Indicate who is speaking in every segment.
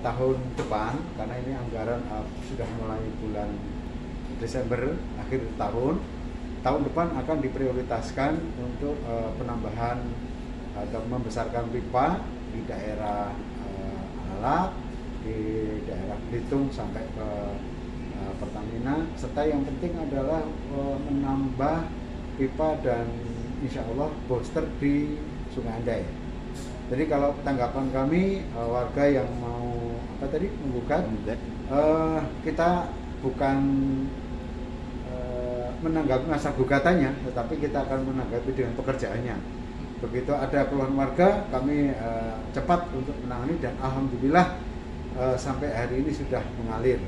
Speaker 1: tahun depan, karena ini anggaran sudah mulai bulan Desember akhir tahun depan akan diprioritaskan untuk penambahan atau membesarkan pipa di daerah Alak, di daerah Belitung sampai ke Pertamina, serta yang penting adalah menambah pipa dan insya Allah booster di Sungai Andai. Jadi kalau tanggapan kami warga yang mau menggugat, kita bukan menanggapi masa gugatannya, tetapi kita akan menanggapi dengan pekerjaannya. Begitu ada keluhan warga, kami cepat untuk menangani dan alhamdulillah sampai hari ini sudah mengalir.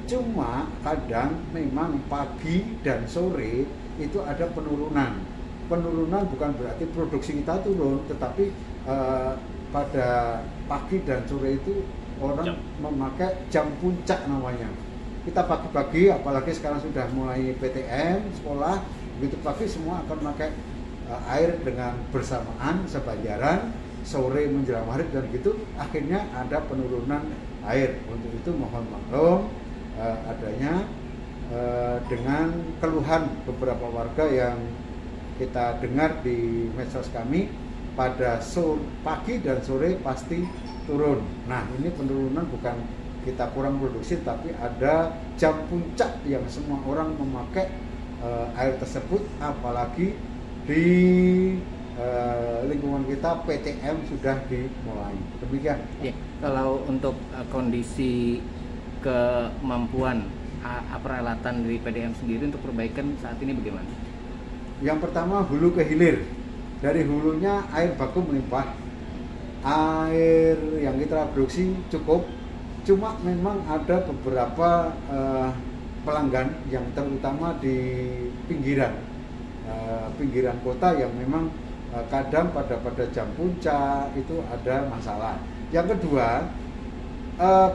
Speaker 1: Cuma kadang memang pagi dan sore itu ada penurunan. Penurunan bukan berarti produksi kita turun, tetapi pada pagi dan sore itu orang memakai jam puncak namanya. Kita pagi-pagi, apalagi sekarang sudah mulai PTM sekolah, begitu pagi semua akan memakai air dengan bersamaan sebanjaran, sore menjelang maghrib dan gitu, akhirnya ada penurunan air. Untuk itu mohon maklum adanya dengan keluhan beberapa warga yang kita dengar di medsos kami, pada pagi dan sore pasti turun. Nah, ini penurunan bukan kita kurang produksi, tapi ada jam puncak yang semua orang memakai air tersebut, apalagi di lingkungan kita PTM sudah dimulai. Demikian.
Speaker 2: Ya, kalau untuk kondisi kemampuan peralatan dari PDM sendiri untuk perbaikan saat ini bagaimana?
Speaker 1: Yang pertama, hulu ke hilir. Dari hulunya air baku melimpah, air yang kita produksi cukup. Cuma memang ada beberapa pelanggan yang terutama di pinggiran kota yang memang kadang pada jam puncak itu ada masalah. Yang kedua,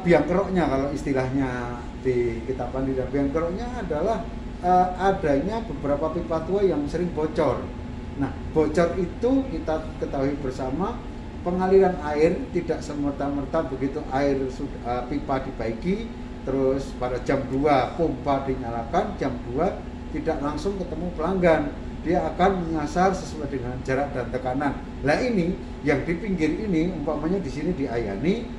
Speaker 1: biang keroknya, kalau istilahnya di kita Pandita, biang keroknya adalah adanya beberapa pipa tua yang sering bocor. Nah, bocor itu kita ketahui bersama, pengaliran air tidak semerta-merta begitu air pipa dibaiki, terus pada jam 2 pompa dinyalakan, jam 2 tidak langsung ketemu pelanggan. Dia akan menyasar sesuai dengan jarak dan tekanan. Nah, ini yang di pinggir ini, umpamanya di sini di Ayani,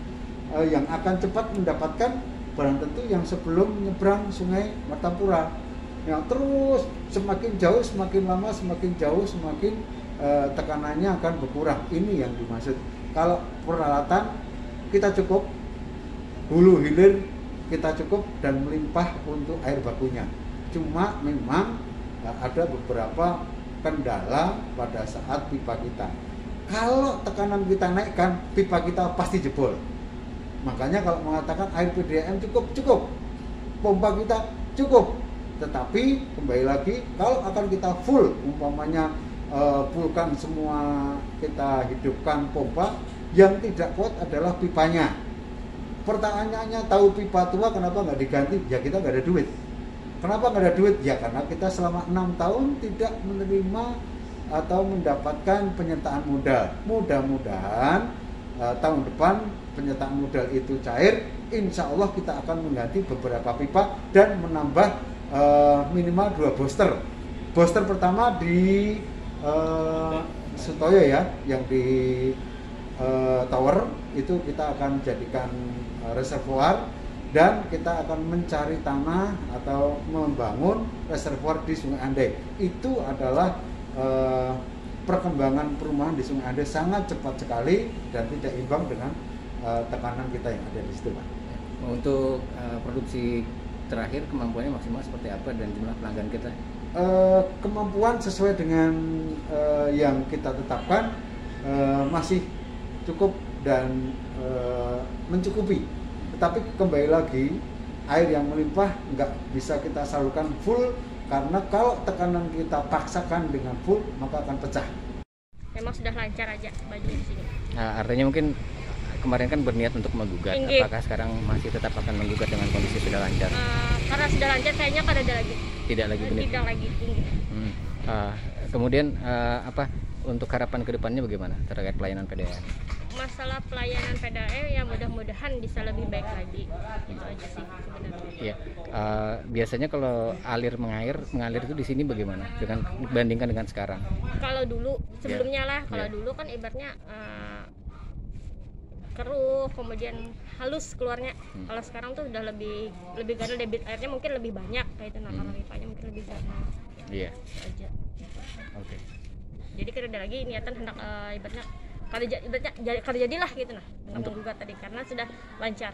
Speaker 1: yang akan cepat mendapatkan barang tentu yang sebelum menyeberang Sungai Martapura. Ya, terus semakin jauh, semakin lama, semakin jauh, semakin tekanannya akan berkurang. Ini yang dimaksud. Kalau peralatan kita cukup, hulu hilir kita cukup dan melimpah untuk air bakunya. Cuma memang ada beberapa kendala pada saat pipa kita. Kalau tekanan kita naikkan, pipa kita pasti jebol. Makanya kalau mengatakan air PDAM cukup, pompa kita cukup. Tetapi kembali lagi, kalau akan kita full, umpamanya fullkan semua, kita hidupkan pompa, yang tidak kuat adalah pipanya. Pertanyaannya, tahu pipa tua kenapa nggak diganti? Ya kita nggak ada duit. Kenapa nggak ada duit? Ya karena kita selama 6 tahun tidak menerima atau mendapatkan penyertaan modal. Mudah-mudahan tahun depan penyertaan modal itu cair, insya Allah kita akan mengganti beberapa pipa dan menambah minimal 2 booster. Booster pertama di Sutoyo ya, yang di tower itu kita akan jadikan reservoir, dan kita akan mencari tanah atau membangun reservoir di Sungai Andai. Itu adalah perkembangan perumahan di Sungai Andai sangat cepat sekali dan tidak imbang dengan tekanan kita yang ada di situ, Pak.
Speaker 2: Untuk produksi terakhir, kemampuannya maksimal seperti apa dan jumlah pelanggan kita?
Speaker 1: Kemampuan sesuai dengan yang kita tetapkan masih cukup dan mencukupi. Tetapi kembali lagi, air yang melimpah nggak bisa kita salurkan full, karena kalau tekanan kita paksakan dengan full maka akan pecah.
Speaker 3: Memang sudah lancar aja baju di sini.
Speaker 2: Nah, artinya mungkin kemarin kan berniat untuk menggugat.
Speaker 3: Tinggi.
Speaker 2: Apakah sekarang masih tetap akan menggugat dengan kondisi sudah lancar?
Speaker 3: Karena sudah lancar, kayaknya pada ada lagi.
Speaker 2: Tidak lagi benar.
Speaker 3: Tidak lagi tinggi.
Speaker 2: Kemudian apa untuk harapan kedepannya bagaimana terkait pelayanan PDAM?
Speaker 3: Masalah pelayanan PDAM ya mudah-mudahan mudah-mudahan bisa lebih baik lagi. Itu aja sih sebenarnya.
Speaker 2: Iya. Biasanya kalau mengalir itu di sini bagaimana dengan dibandingkan dengan sekarang?
Speaker 3: Kalau dulu sebelumnya lah, kalau
Speaker 2: Iya.
Speaker 3: dulu kan ibaratnya keruh, kemudian halus keluarnya. Kalau sekarang tuh udah lebih karena debit airnya mungkin lebih banyak kayak itu, karena pipanya mungkin lebih garang.
Speaker 2: Iya.
Speaker 3: Itu aja.
Speaker 2: Oke.
Speaker 3: Jadi kita ada lagi niatan hendak ibaratnya kalau jadilah gitu nah, untuk menggugat tadi karena sudah lancar.